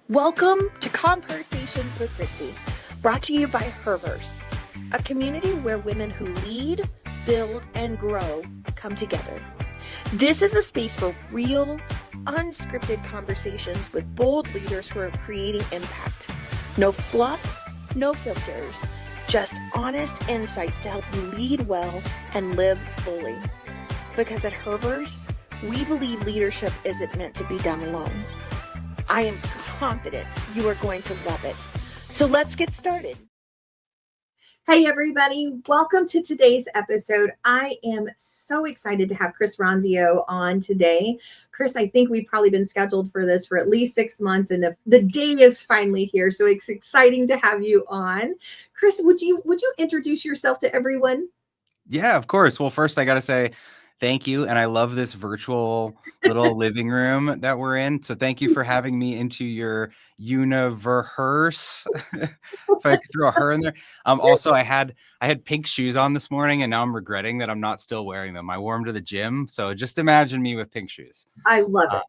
Welcome to ConvHERsations with Kristie, brought to you by Herverse, a community where women who lead, build, and grow come together. This is a space for real, unscripted conversations with bold leaders who are creating impact. No fluff, no filters, just honest insights to help you lead well and live fully. Because at Herverse, we believe leadership isn't meant to be done alone. I am confident you are going to love it. So let's get started. Hey, everybody. Welcome to today's episode. I am so excited to have Chris Ronzio on today. Chris, I think we've probably been scheduled for this for at least 6 months, and the day is finally here. So it's exciting to have you on. Chris, would you introduce yourself to everyone? Yeah, of course. Well, first I got to say thank you. And I love this virtual little living room that we're in. So thank you for having me into your universe. If I could throw a her in there. Also, I had pink shoes on this morning, and now I'm regretting that I'm not still wearing them. I wore them to the gym. So just imagine me with pink shoes. I love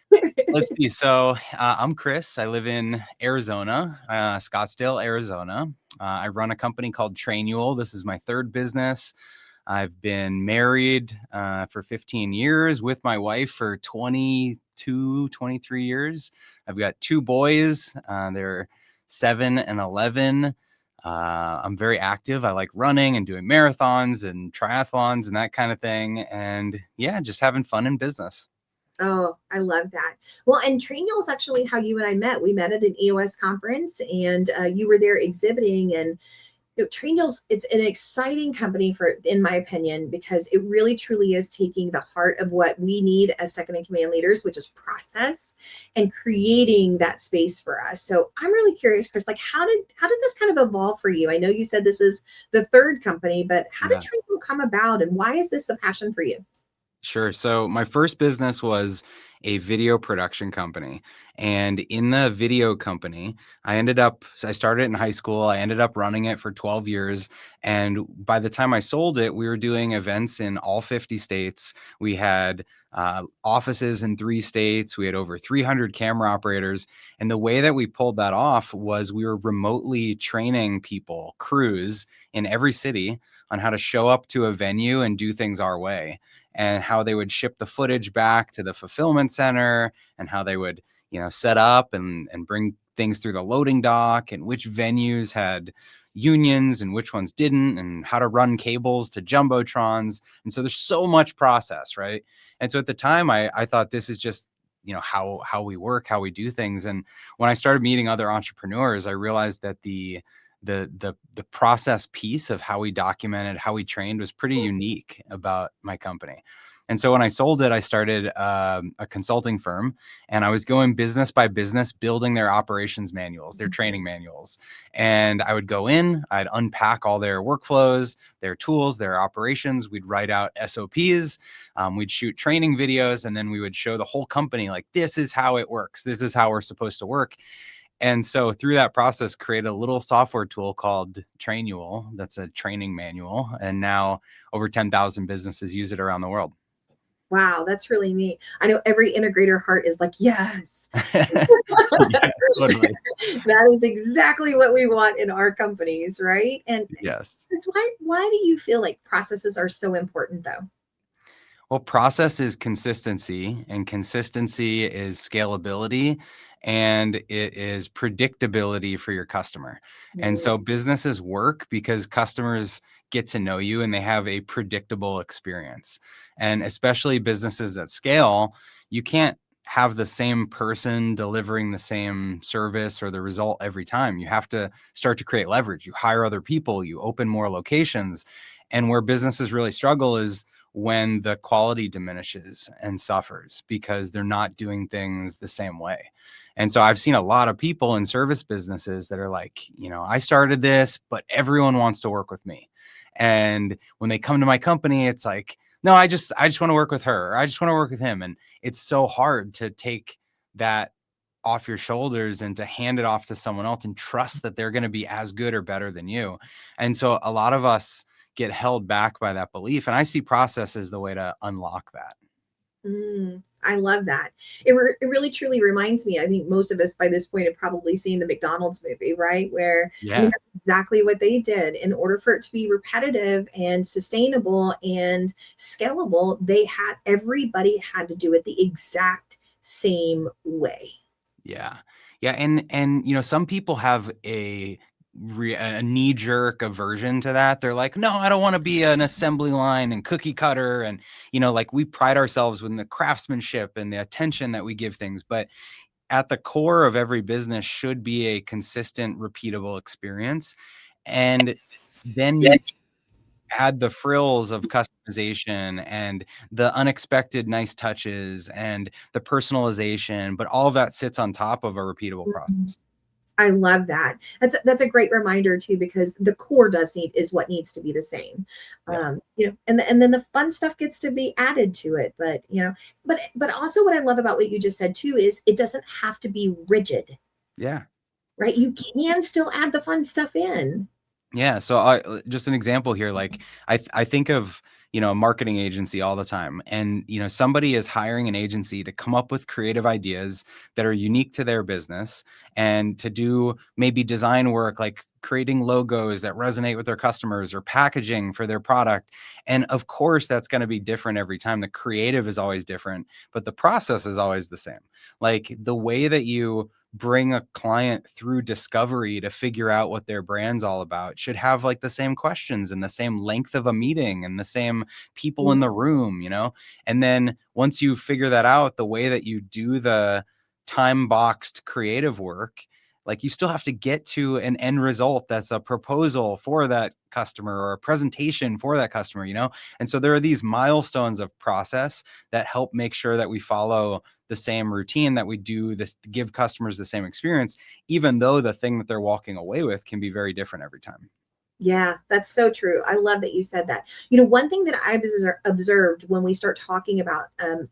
it. Let's see. So I'm Chris. I live in Arizona, Scottsdale, Arizona. I run a company called Trainual. This is my third business. I've been married for 15 years, with my wife for 22, 23 years. I've got 2 boys. They're 7 and 11. I'm very active. I like running and doing marathons and triathlons and that kind of thing. And yeah, just having fun in business. Oh, I love that. Well, and Trainual is actually how you and I met. We met at an EOS conference, and you were there exhibiting. And Trainual's, it's an exciting company in my opinion, because it really truly is taking the heart of what we need as second in command leaders, which is process, and creating that space for us. So I'm really curious, Chris, like how did this kind of evolve for you? I know you said this is the third company, but how did Trainual come about, and why is this a passion for you? Sure. So my first business was a video production company. And in the video company, I started it in high school. I ended up running it for 12 years. And by the time I sold it, we were doing events in all 50 states. We had offices in 3 states. We had over 300 camera operators. And the way that we pulled that off was we were remotely training people, crews in every city, on how to show up to a venue and do things our way, and how they would ship the footage back to the fulfillment center, and how they would, set up and bring things through the loading dock, and which venues had unions and which ones didn't, and how to run cables to jumbotrons. And so there's so much process, right? And so at the time I thought this is just, how we work, how we do things. And when I started meeting other entrepreneurs, I realized that the process piece of how we documented, how we trained, was pretty unique about my company. And so when I sold it, I started a consulting firm, and I was going business by business, building their operations manuals, their training manuals. And I would go in, I'd unpack all their workflows, their tools, their operations. We'd write out SOPs, we'd shoot training videos, and then we would show the whole company, like, this is how it works. This is how we're supposed to work. And so through that process, create a little software tool called Trainual. That's a training manual. And now over 10,000 businesses use it around the world. Wow, that's really neat. I know every integrator heart is like, yes. Yeah, totally. That is exactly what we want in our companies, right? And yes. Why do you feel like processes are so important, though? Well, process is consistency, and consistency is scalability, and it is predictability for your customer. And so businesses work because customers get to know you and they have a predictable experience. And especially businesses that scale, you can't have the same person delivering the same service or the result every time. You have to start to create leverage. You hire other people, you open more locations. And where businesses really struggle is when the quality diminishes and suffers because they're not doing things the same way. And so I've seen a lot of people in service businesses that are like, I started this, but everyone wants to work with me. And when they come to my company, it's like, no, I just want to work with her, or I just want to work with him. And it's so hard to take that off your shoulders and to hand it off to someone else and trust that they're going to be as good or better than you. And so a lot of us get held back by that belief. And I see process as the way to unlock that. I love that. It really truly reminds me. I think most of us by this point have probably seen the McDonald's movie, right? Where I mean, Yeah. that's exactly what they did. In order for it to be repetitive and sustainable and scalable, everybody had to do it the exact same way. Yeah. Yeah. And some people have a knee jerk aversion to that. They're like, no, I don't want to be an assembly line and cookie cutter. And, like we pride ourselves in the craftsmanship and the attention that we give things. But at the core of every business should be a consistent, repeatable experience. And then you add the frills of customization and the unexpected nice touches and the personalization, but all of that sits on top of a repeatable Mhm. process. I love that. That's a great reminder too, because the core is what needs to be the same. Yeah. And then the fun stuff gets to be added to it. But but also what I love about what you just said too is it doesn't have to be rigid, Yeah. right? You can still add the fun stuff in. Yeah. So just an example here, like I think of, a marketing agency all the time, and, somebody is hiring an agency to come up with creative ideas that are unique to their business and to do maybe design work, like creating logos that resonate with their customers or packaging for their product. And of course, that's going to be different every time. The creative is always different, but the process is always the same. Like the way that you bring a client through discovery to figure out what their brand's all about should have like the same questions and the same length of a meeting and the same people in the room, and then once you figure that out, the way that you do the time boxed creative work, like you still have to get to an end result that's a proposal for that customer or a presentation for that customer, and so there are these milestones of process that help make sure that we follow the same routine, that we do this, give customers the same experience, even though the thing that they're walking away with can be very different every time. Yeah, that's so true. I love that you said that. One thing that I've observed when we start talking about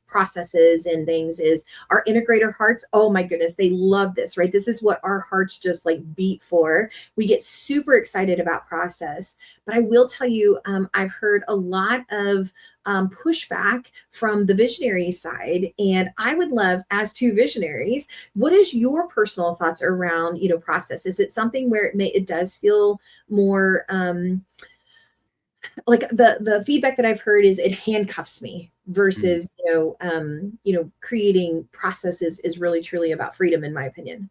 processes and things is our integrator hearts. Oh my goodness, they love this, right? This is what our hearts just like beat for. We get super excited about process. But I will tell you, I've heard a lot of pushback from the visionary side. And I would love, as two visionaries, what is your personal thoughts around, process? Is it something where it does feel more like the feedback that I've heard is it handcuffs me Mhm. versus creating processes is really truly about freedom, in my opinion.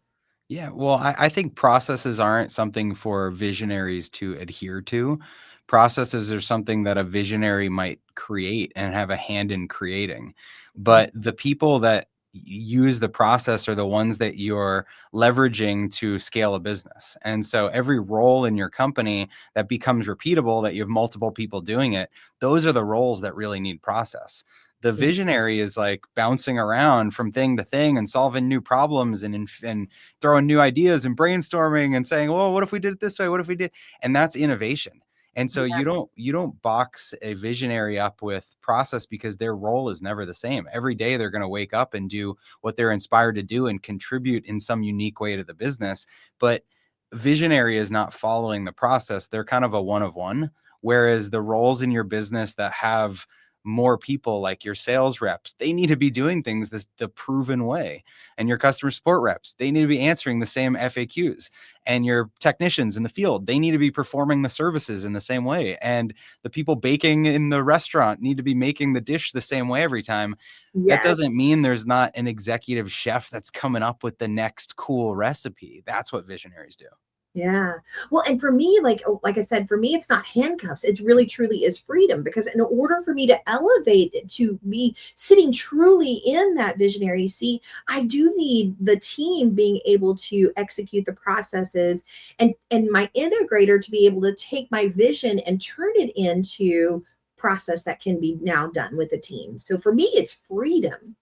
Yeah, well, I think processes aren't something for visionaries to adhere to. Processes are something that a visionary might create and have a hand in creating. But the people that use the process are the ones that you're leveraging to scale a business. And so every role in your company that becomes repeatable, that you have multiple people doing it, those are the roles that really need process. The Yeah. visionary is like bouncing around from thing to thing and solving new problems and throwing new ideas and brainstorming and saying, well, what if we did it this way? What if we did? And that's innovation. And so you don't box a visionary up with process, because their role is never the same. Every day they're going to wake up and do what they're inspired to do and contribute in some unique way to the business. But visionary is not following the process. They're kind of a one of one. Whereas the roles in your business that have more people, like your sales reps, they need to be doing things the proven way. And your customer support reps, they need to be answering the same FAQs. And your technicians in the field, they need to be performing the services in the same way. And the people baking in the restaurant need to be making the dish the same way every time. That Yes. doesn't mean there's not an executive chef that's coming up with the next cool recipe. That's what visionaries do. Yeah. Well, and for me, like I said, for me, it's not handcuffs. It really truly is freedom, because in order for me to elevate it, to be sitting truly in that visionary seat, I do need the team being able to execute the processes, and my integrator to be able to take my vision and turn it into process that can be now done with the team. So for me, it's freedom.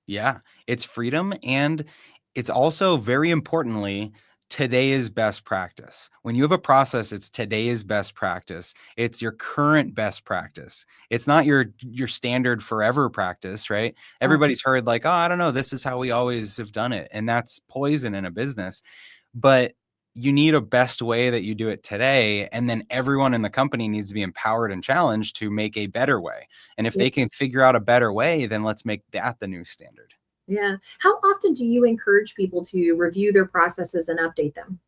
Yeah, it's freedom, and it's also very importantly today's best practice. When you have a process, it's today's best practice. It's your current best practice. It's not your standard forever practice, right? Everybody's heard like, "Oh, I don't know, this is how we always have done it." And that's poison in a business. But you need a best way that you do it today. And then everyone in the company needs to be empowered and challenged to make a better way. And if Yeah. they can figure out a better way, then let's make that the new standard. Yeah. How often do you encourage people to review their processes and update them?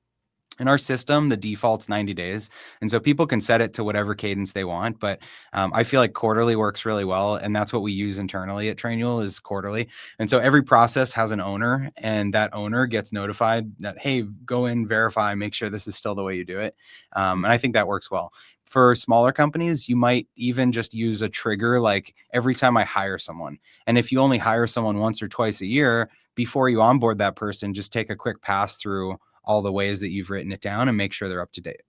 In our system, the default's 90 days. And so people can set it to whatever cadence they want. But I feel like quarterly works really well. And that's what we use internally at Trainual is quarterly. And so every process has an owner, and that owner gets notified that, hey, go in, verify, make sure this is still the way you do it. And I think that works well. For smaller companies, you might even just use a trigger like every time I hire someone. And if you only hire someone once or twice a year, before you onboard that person, just take a quick pass through all the ways that you've written it down and make sure they're up to date.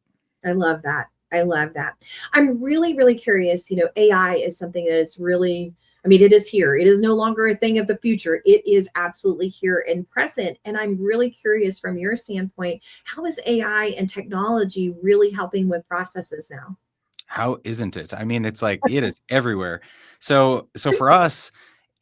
I love that. I love that. I'm really, really curious. AI is something that is really, I mean, it is here. It is no longer a thing of the future. It is absolutely here and present. And I'm really curious from your standpoint, how is AI and technology really helping with processes now? How isn't it? I mean, it's like it is everywhere. So for us,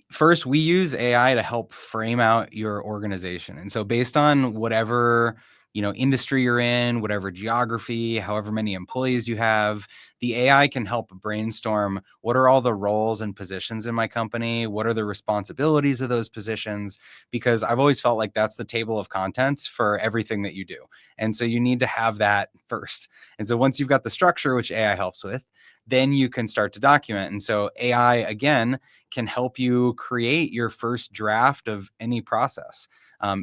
first, we use AI to help frame out your organization. And so based on whatever, industry you're in, whatever geography, however many employees you have, the AI can help brainstorm what are all the roles and positions in my company? What are the responsibilities of those positions? Because I've always felt like that's the table of contents for everything that you do. And so you need to have that first. And so once you've got the structure, which AI helps with, then you can start to document. And so AI, again, can help you create your first draft of any process.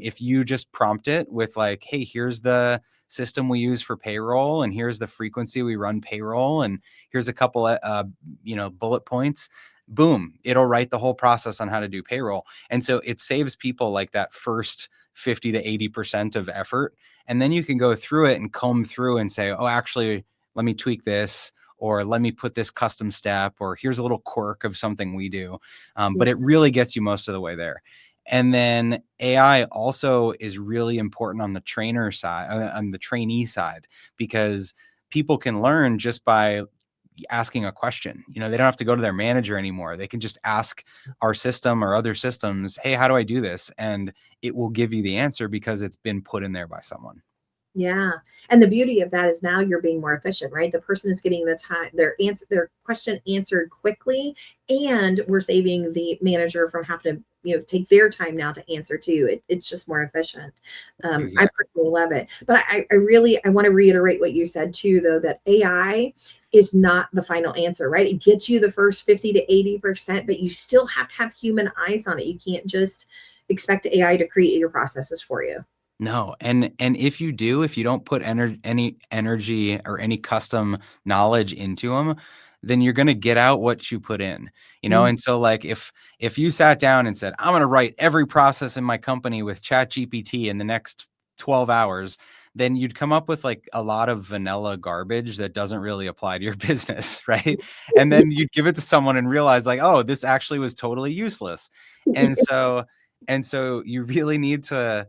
If you just prompt it with like, hey, here's the system we use for payroll, and here's the frequency we run payroll, and here's a couple of, bullet points, boom, it'll write the whole process on how to do payroll. And so it saves people like that first 50 to 80% of effort. And then you can go through it and comb through and say, oh, actually, let me tweak this, or let me put this custom step, or here's a little quirk of something we do. But it really gets you most of the way there. And then AI also is really important on the trainer side, on the trainee side, because people can learn just by asking a question. They don't have to go to their manager anymore. They can just ask our system or other systems, hey, how do I do this? And it will give you the answer because it's been put in there by someone. Yeah. And the beauty of that is now you're being more efficient, right? The person is getting the time, their question answered quickly, and we're saving the manager from having to, take their time now to answer too. It's just more efficient. I Exactly. personally love it. But I want to reiterate what you said too, though, that AI is not the final answer, right? It gets you the first 50 to 80%, but you still have to have human eyes on it. You can't just expect AI to create your processes for you. No, and if you do, if you don't put any energy or any custom knowledge into them, then you're gonna get out what you put in, Mm. And so, like, if you sat down and said, "I'm gonna write every process in my company with ChatGPT in the next 12 hours," then you'd come up with like a lot of vanilla garbage that doesn't really apply to your business, right? And then you'd give it to someone and realize, like, oh, this actually was totally useless. And so you really need to,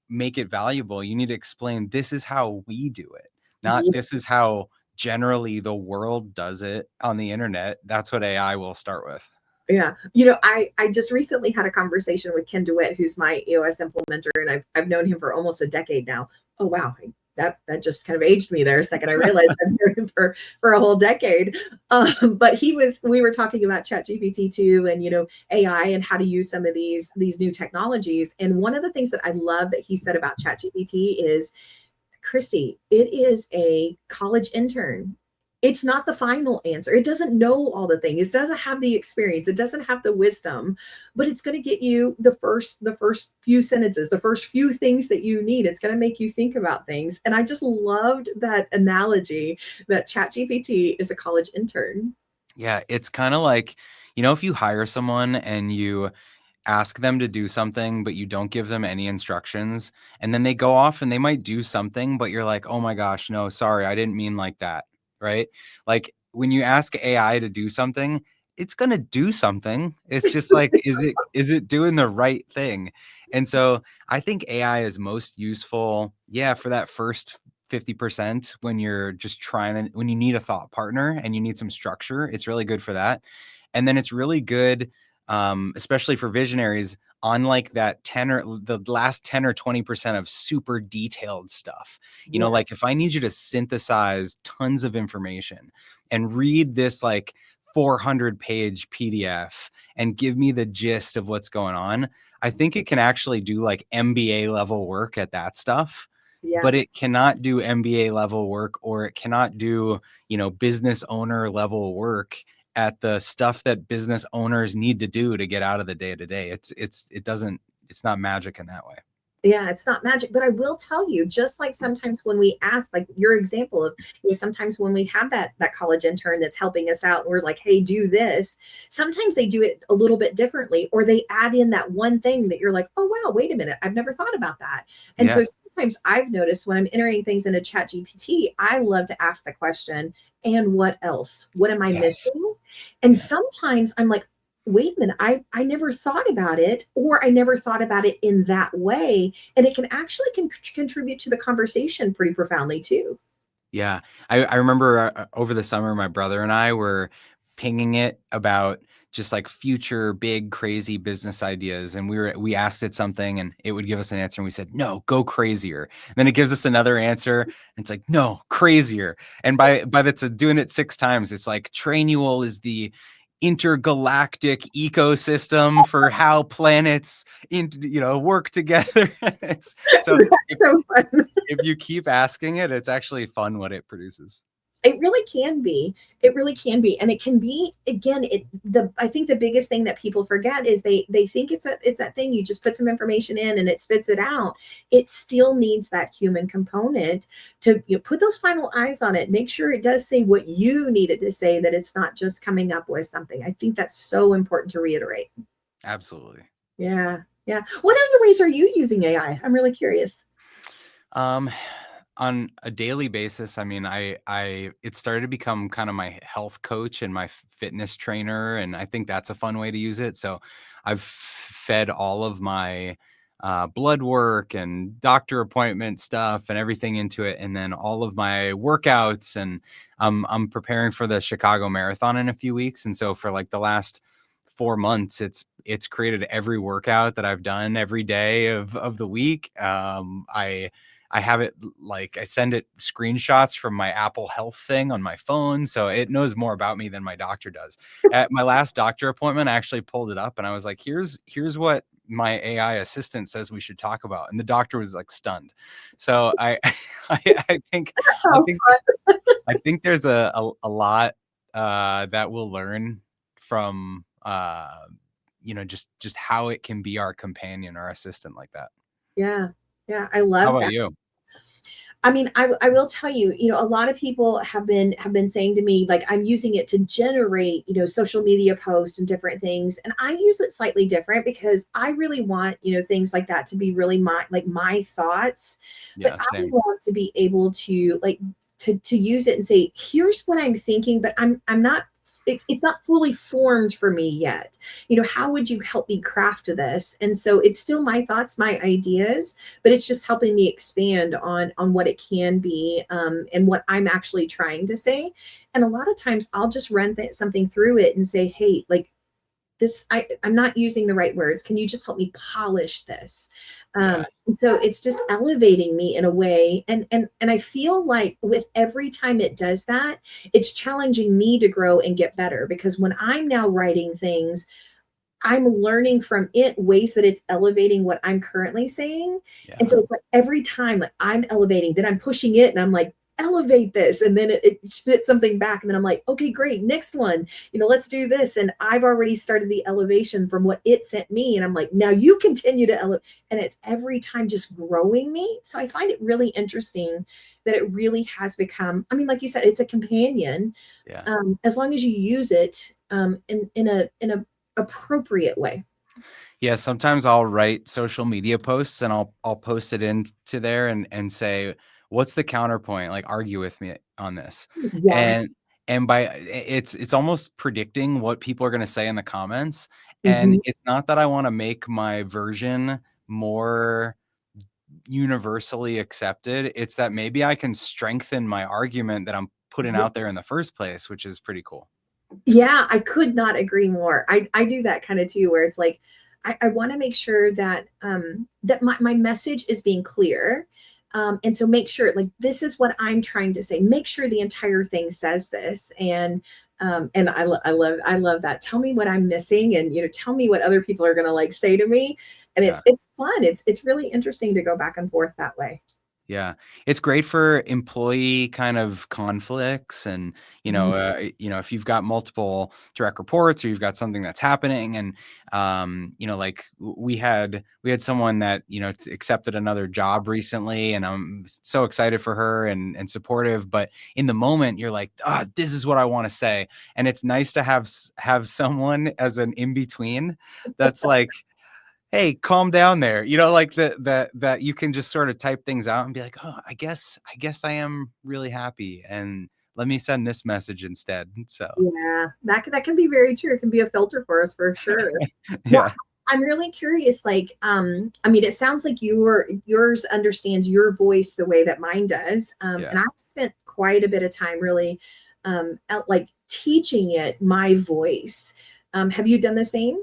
make it valuable. You need to explain this is how we do it, not this is how generally the world does it on the internet. That's what AI will start with. Yeah. I just recently had a conversation with Ken DeWitt, who's my EOS implementer, and I've known him for almost a decade now. Oh, wow. That just kind of aged me there a second. I realized I've known him for a whole decade. But we were talking about ChatGPT too, and, AI and how to use some of these new technologies. And one of the things that I love that he said about ChatGPT is, Kristie, it is a college intern. It's not the final answer. It doesn't know all the things. It doesn't have the experience. It doesn't have the wisdom, but it's going to get you the first few sentences, the first few things that you need. It's going to make you think about things. And I just loved that analogy that ChatGPT is a college intern. Yeah, it's kind of like, if you hire someone and you ask them to do something, but you don't give them any instructions, and then they go off and they might do something, but you're like, oh my gosh, no, sorry, I didn't mean like that. Right? Like when you ask AI to do something, it's going to do something. It's just like, is it doing the right thing? And so I think AI is most useful, yeah, for that first 50% when you're just when you need a thought partner and you need some structure. It's really good for that. And then it's really good, especially for visionaries, on like that 10 or the last 10 or 20% of super detailed stuff. You know, Yeah. like if I need you to synthesize tons of information and read this like 400-page PDF and give me the gist of what's going on, I think it can actually do like MBA level work at that stuff, Yeah. but it cannot do MBA level work, or it cannot do, you know, business owner level work at the stuff that business owners need to do to get out of the day to day. It's not magic in that way. Yeah, it's not magic, but I will tell you, just like sometimes when we ask, like your example of, sometimes when we have that college intern that's helping us out, and we're like, hey, do this. Sometimes they do it a little bit differently, or they add in that one thing that you're like, oh wow, wait a minute, I've never thought about that. And Yeah. so sometimes I've noticed when I'm entering things into Chat GPT, I love to ask the question, and what else? What am I Yes. missing? And Yeah. sometimes I'm like, wait a minute, I never thought about it, or I never thought about it in that way. And it can actually contribute to the conversation pretty profoundly too. Yeah. I remember over the summer, my brother and I were pinging it about just like future big, crazy business ideas. And we asked it something and it would give us an answer. And we said, no, go crazier. And then it gives us another answer. And it's like, no, crazier. And by that's doing it 6 times, it's like Trainual is the intergalactic ecosystem for how planets work together. It's so That's so fun. if you keep asking it, it's actually fun what it produces. It really can be. It really can be. And it can be, again, I think the biggest thing that people forget is they think it's that thing you just put some information in and it spits it out. It still needs that human component to put those final eyes on it, make sure it does say what you need it to say, that it's not just coming up with something. I think that's so important to reiterate. Absolutely. Yeah. Yeah. What other ways are you using AI? I'm really curious. On a daily basis, I mean, it started to become kind of my health coach and my fitness trainer, and I think that's a fun way to use it. So I've fed all of my blood work and doctor appointment stuff and everything into it, and then all of my workouts. And I'm preparing for the Chicago Marathon in a few weeks, and so for like the last 4 months, it's created every workout that I've done every day of the week. I have it like I send it screenshots from my Apple Health thing on my phone. So it knows more about me than my doctor does. At my last doctor appointment, I actually pulled it up and I was like, here's what my AI assistant says we should talk about. And the doctor was like stunned. So I think, I Oh, think, I think there's a lot that we'll learn from, just how it can be our companion or assistant like that. yeah. Yeah. I How love about that. you? I mean, I will tell you, a lot of people have been saying to me, like, I'm using it to generate, social media posts and different things. And I use it slightly different because I really want, things like that to be really my thoughts. But Yeah, I same. want to be able to like to use it and say, here's what I'm thinking, but I'm not, it's not fully formed for me yet. How would you help me craft this? And so it's still my thoughts, my ideas, but it's just helping me expand on what it can be, and what I'm actually trying to say. And a lot of times I'll just run something through it and say, hey, like, this, I'm not using the right words, can you just help me polish this? Yeah. And so it's just elevating me in a way, and I feel like with every time it does that, it's challenging me to grow and get better, because when I'm now writing things, I'm learning from it ways that it's elevating what I'm currently saying. And Yeah. so it's like every time, like, I'm elevating, then I'm pushing it and I'm like, elevate this. And then it spits something back. And then I'm like, okay, great. Next one, let's do this. And I've already started the elevation from what it sent me. And I'm like, now you continue to elevate. And it's every time just growing me. So I find it really interesting that it really has become, I mean, like you said, it's a companion, Yeah. as long as you use it, in a appropriate way. Yeah, sometimes I'll write social media posts and I'll post it into there and say, "What's the counterpoint? Like, argue with me on this." Yes. And it's almost predicting what people are going to say in the comments. And Mhm. it's not that I want to make my version more universally accepted. It's that maybe I can strengthen my argument that I'm putting Yeah. out there in the first place, which is pretty cool. Yeah, I could not agree more. I do that kind of too, where it's like, I want to make sure that that my message is being clear. And so make sure, like, this is what I'm trying to say. Make sure the entire thing says this. And I love that. Tell me what I'm missing, and tell me what other people are going to like say to me. And Yeah. it's fun. It's really interesting to go back and forth that way. Yeah. It's great for employee kind of conflicts and, if you've got multiple direct reports or you've got something that's happening and, like we had someone that, accepted another job recently and I'm so excited for her and supportive, but in the moment you're like, this is what I want to say. And it's nice to have someone as an in-between that's like, hey, calm down there. Like that you can just sort of type things out and be like, oh, I guess I am really happy. And let me send this message instead. So Yeah, that can be very true. It can be a filter for us for sure. Well, yeah. I'm really curious, like, I mean, it sounds like yours understands your voice the way that mine does. Yeah. And I've spent quite a bit of time really out like teaching it my voice. Have you done the same?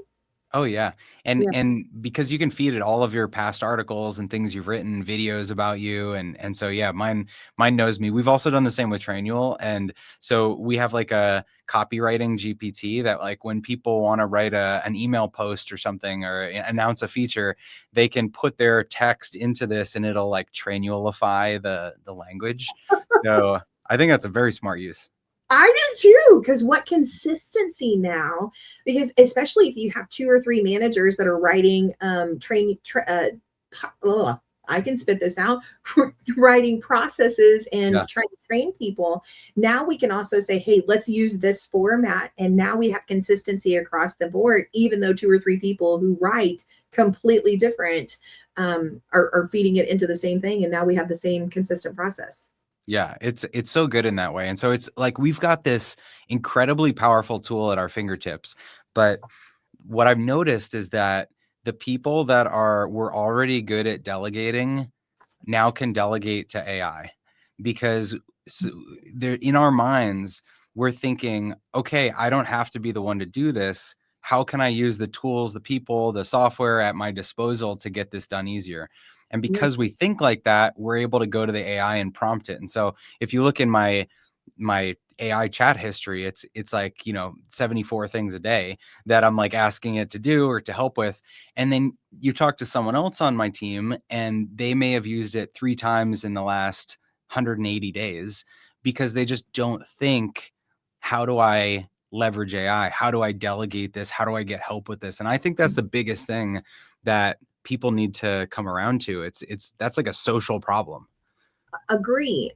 Oh yeah. Yeah. And because you can feed it all of your past articles and things you've written, videos about you. And so yeah, mine knows me. We've also done the same with Trainual. And so we have like a copywriting GPT that like when people want to write an email post or something or announce a feature, they can put their text into this and it'll like Trainualify the language. So I think that's a very smart use. I do too, because what consistency now, because especially if you have 2 or 3 managers that are writing I can spit this out, writing processes and Yeah. trying to train people. Now we can also say, hey, let's use this format. And now we have consistency across the board, even though 2 or 3 people who write completely different are feeding it into the same thing. And now we have the same consistent process. Yeah, it's so good in that way. And so it's like we've got this incredibly powerful tool at our fingertips. But what I've noticed is that the people that were already good at delegating now can delegate to AI because they're in our minds, we're thinking, okay, I don't have to be the one to do this. How can I use the tools, the people, the software at my disposal to get this done easier? And Yeah. because we think like that, we're able to go to the AI and prompt it. And so if you look in my AI chat history, it's like, 74 things a day that I'm like asking it to do or to help with. And then you talk to someone else on my team and they may have used it 3 times in the last 180 days because they just don't think, how do I leverage AI? How do I delegate this? How do I get help with this? And I think that's the biggest thing that people need to come around to. That's like a social problem. Agree.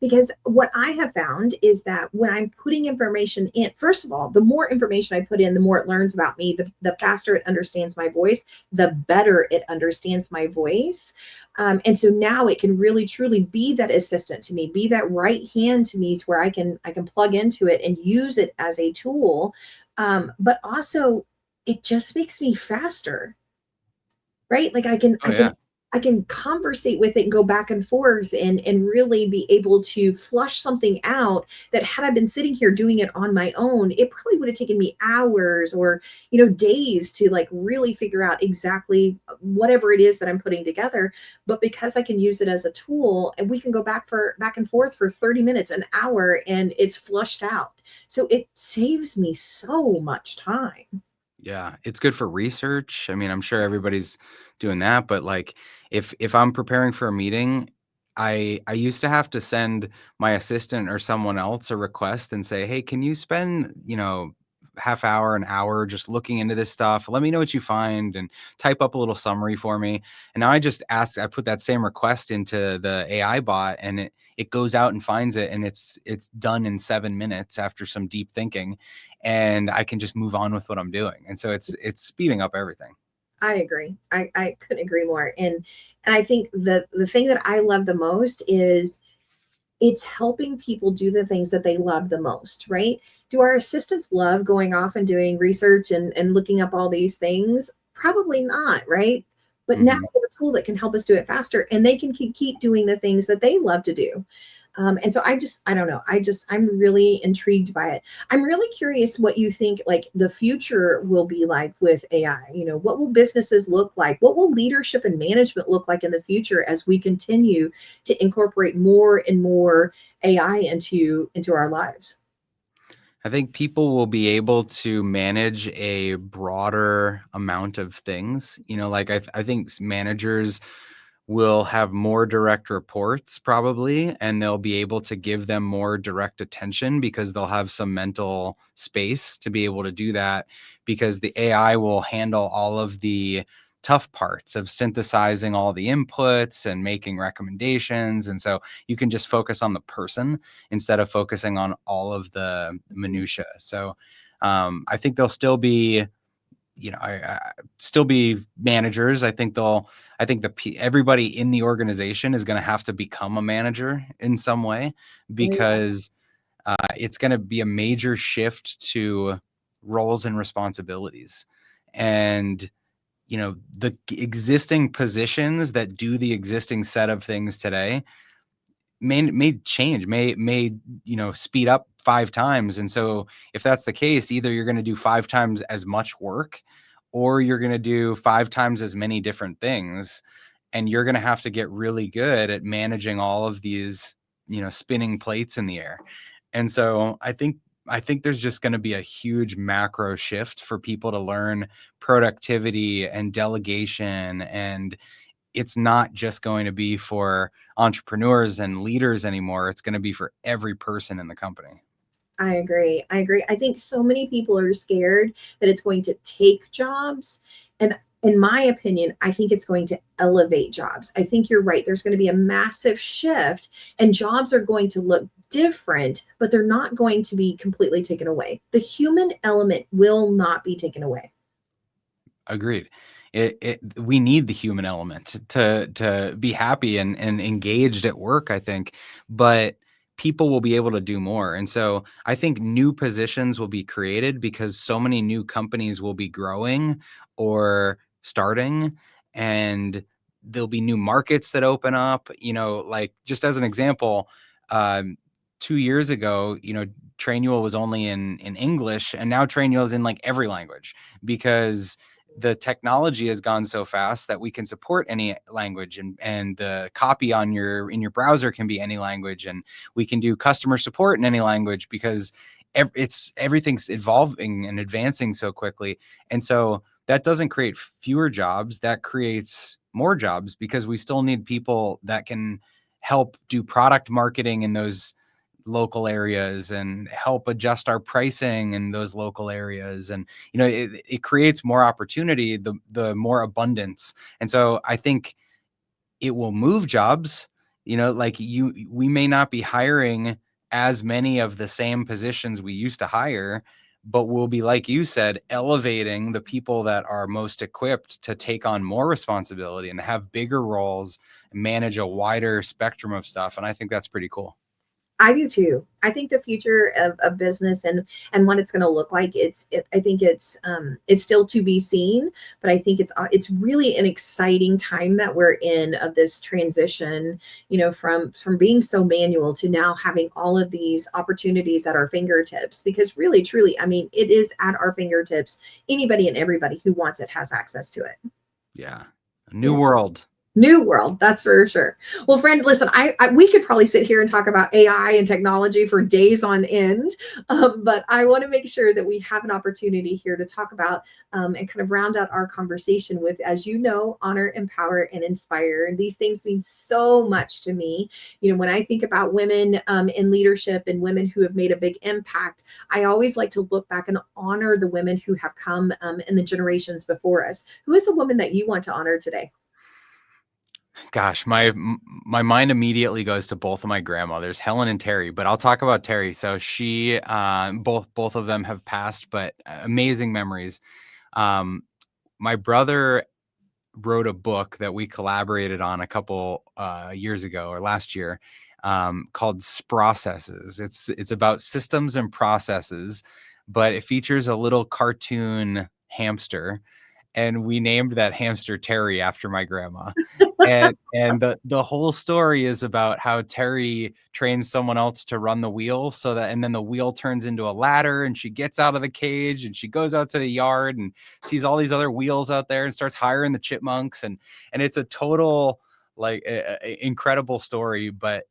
Because what I have found is that when I'm putting information in, first of all, the more information I put in, the more it learns about me, the faster it understands my voice, the better it understands my voice. And so now it can really truly be that assistant to me, be that right hand to me to where I can plug into it and use it as a tool. But also it just makes me faster, right? Like Oh yeah. I can conversate with it and go back and forth and really be able to flush something out that had I been sitting here doing it on my own, it probably would have taken me hours or days to like really figure out exactly whatever it is that I'm putting together. But because I can use it as a tool and we can go back and forth for 30 minutes, an hour, and it's flushed out. So it saves me so much time. Yeah, it's good for research. I mean, I'm sure everybody's doing that, but like if I'm preparing for a meeting, I used to have to send my assistant or someone else a request and say, "Hey, can you spend, half hour, an hour just looking into this stuff? Let me know what you find and type up a little summary for me." And now I put that same request into the AI bot and it goes out and finds it and it's done in 7 minutes after some deep thinking and I can just move on with what I'm doing. And so it's speeding up everything. I agree. I couldn't agree more. And I think the thing that I love the most is it's helping people do the things that they love the most, right? Do our assistants love going off and doing research and looking up all these things? Probably not, right? But now Mhm. we have a tool that can help us do it faster and they can keep doing the things that they love to do. And so I don't know. I'm really intrigued by it. I'm really curious what you think like the future will be like with AI. What will businesses look like? What will leadership and management look like in the future as we continue to incorporate more and more AI into our lives? I think people will be able to manage a broader amount of things. Like I think managers will have more direct reports probably, and they'll be able to give them more direct attention because they'll have some mental space to be able to do that, because the AI will handle all of the tough parts of synthesizing all the inputs and making recommendations. And so you can just focus on the person instead of focusing on all of the minutia. So I think they'll still be, still be managers. I think everybody in the organization is going to have to become a manager in some way, because it's going to be a major shift to roles and responsibilities. And the existing positions that do the existing set of things today may change, may speed up 5 times. And so if that's the case, either you're going to do 5 times as much work, or you're going to do 5 times as many different things, and you're going to have to get really good at managing all of these spinning plates in the air. And so I think there's just going to be a huge macro shift for people to learn productivity and delegation. And it's not just going to be for entrepreneurs and leaders anymore. It's going to be for every person in the company. I agree. I think so many people are scared that it's going to take jobs. And in my opinion, I think it's going to elevate jobs. I think you're right. There's going to be a massive shift, and jobs are going to look different, but they're not going to be completely taken away. The human element will not be taken away. Agreed. We need the human element to be happy and engaged at work, I think, but people will be able to do more. And so I think new positions will be created because so many new companies will be growing or starting, and there'll be new markets that open up. Like just as an example, 2 years ago, Trainual was only in English, and now Trainual is in like every language, because the technology has gone so fast that we can support any language, and the copy in your browser can be any language, and we can do customer support in any language, because everything's evolving and advancing so quickly. And so that doesn't create fewer jobs, that creates more jobs, because we still need people that can help do product marketing in those local areas and help adjust our pricing in those local areas. And it creates more opportunity, the more abundance. And so I think it will move jobs. Like we may not be hiring as many of the same positions we used to hire, but we'll be, like you said, elevating the people that are most equipped to take on more responsibility and have bigger roles and manage a wider spectrum of stuff. And I think that's pretty cool. I do too. I think the future of business and what it's going to look like, I think it's still to be seen, but I think it's really an exciting time that we're in, of this transition, from being so manual to now having all of these opportunities at our fingertips, because really, truly, I mean, it is at our fingertips. Anybody and everybody who wants it has access to it. Yeah. A new world. New world, that's for sure. Well, friend, listen, we could probably sit here and talk about AI and technology for days on end, but I want to make sure that we have an opportunity here to talk about and kind of round out our conversation with, as you know, honor, empower, and inspire. And these things mean so much to me. When I think about women in leadership and women who have made a big impact, I always like to look back and honor the women who have come in the generations before us. Who is a woman that you want to honor today? Gosh, my mind immediately goes to both of my grandmothers, Helen and Terry, but I'll talk about Terry. So she, both of them have passed, but amazing memories. My brother wrote a book that we collaborated on a couple years ago, or last year, called Processes. It's about systems and processes, but it features a little cartoon hamster. and we named that hamster Terry after my grandma. And the whole story is about how Terry trains someone else to run the wheel, and then the wheel turns into a ladder, and she gets out of the cage and she goes out to the yard and sees all these other wheels out there and starts hiring the chipmunks, and it's a total incredible story. But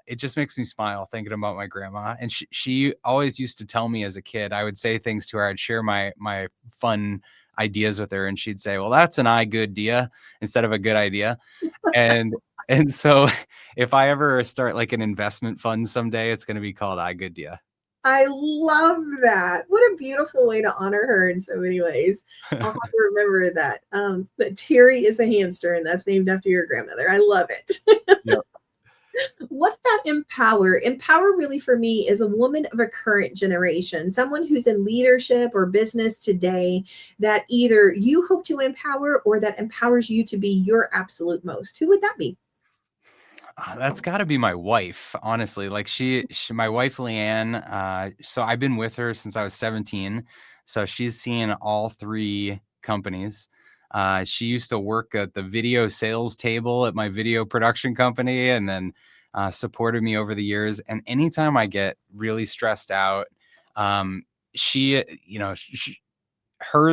it just makes me smile thinking about my grandma. And she always used to tell me as a kid, I would say things to her, I'd share my fun ideas with her, and she'd say, well, that's an I good idea instead of a good idea. And so if I ever start like an investment fund someday, it's going to be called I good idea. I love that. What a beautiful way to honor her in so many ways. I'll have to remember that. That Terry is a hamster, and that's named after your grandmother. I love it. Yep. What about empower? Empower really for me is a woman of a current generation, someone who's in leadership or business today that either you hope to empower or that empowers you to be your absolute most. Who would that be? That's got to be my wife, honestly. Like my wife, Leanne. So I've been with her since I was 17. So she's seen all three companies. She used to work at the video sales table at my video production company, and then supported me over the years. And anytime I get really stressed out, hers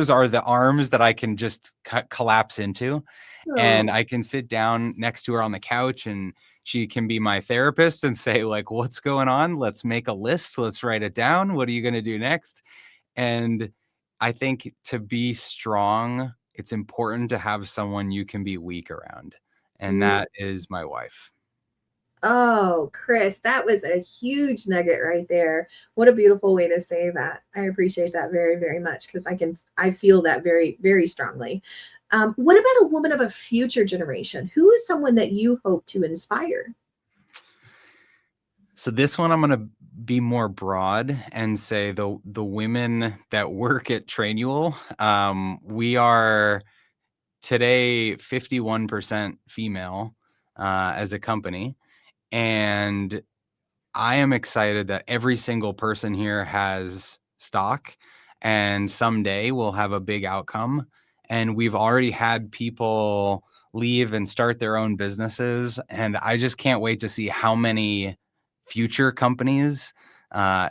are the arms that I can just collapse into. And I can sit down next to her on the couch, and she can be my therapist and say, like, what's going on? Let's make a list. Let's write it down. What are you going to do next? And I think to be strong, it's important to have someone you can be weak around. And that is my wife. Oh, Chris, that was a huge nugget right there. What a beautiful way to say that. I appreciate that very, very much, because I feel that very, very strongly. What about a woman of a future generation? Who is someone that you hope to inspire? So this one, I'm going to be more broad and say the women that work at Trainual. We are today 51% female as a company. And I am excited that every single person here has stock, and someday we'll have a big outcome. And we've already had people leave and start their own businesses. And I just can't wait to see how many future companies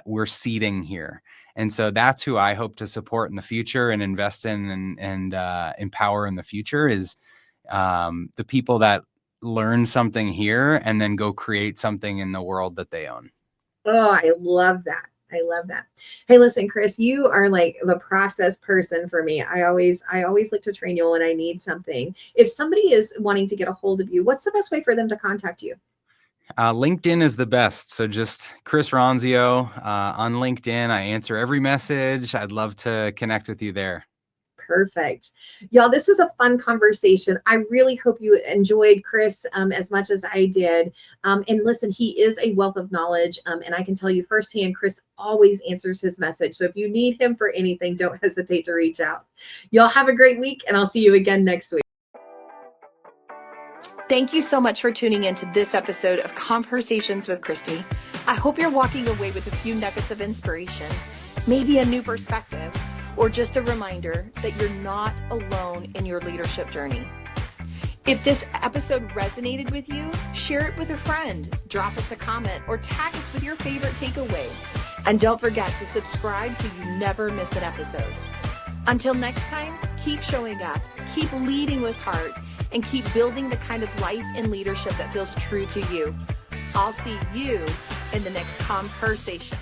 we're seeding here. And so that's who I hope to support in the future and invest in and empower in the future is the people that learn something here and then go create something in the world that they own. Oh, I love that. I love that. Hey, listen, Chris, you are like the process person for me. I always look to Trainual when I need something. If somebody is wanting to get a hold of you, what's the best way for them to contact you? LinkedIn is the best. So just Chris Ronzio on LinkedIn. I answer every message. I'd love to connect with you there. Perfect. Y'all, this was a fun conversation. I really hope you enjoyed Chris as much as I did. And listen, he is a wealth of knowledge. And I can tell you firsthand, Chris always answers his message. So if you need him for anything, don't hesitate to reach out. Y'all have a great week, and I'll see you again next week. Thank you so much for tuning in to this episode of ConvHERsations with Kristie. I hope you're walking away with a few nuggets of inspiration, maybe a new perspective, or just a reminder that you're not alone in your leadership journey. If this episode resonated with you, share it with a friend, drop us a comment, or tag us with your favorite takeaway. And don't forget to subscribe so you never miss an episode. Until next time, keep showing up, keep leading with heart, and keep building the kind of life and leadership that feels true to you. I'll see you in the next ConvHERsation.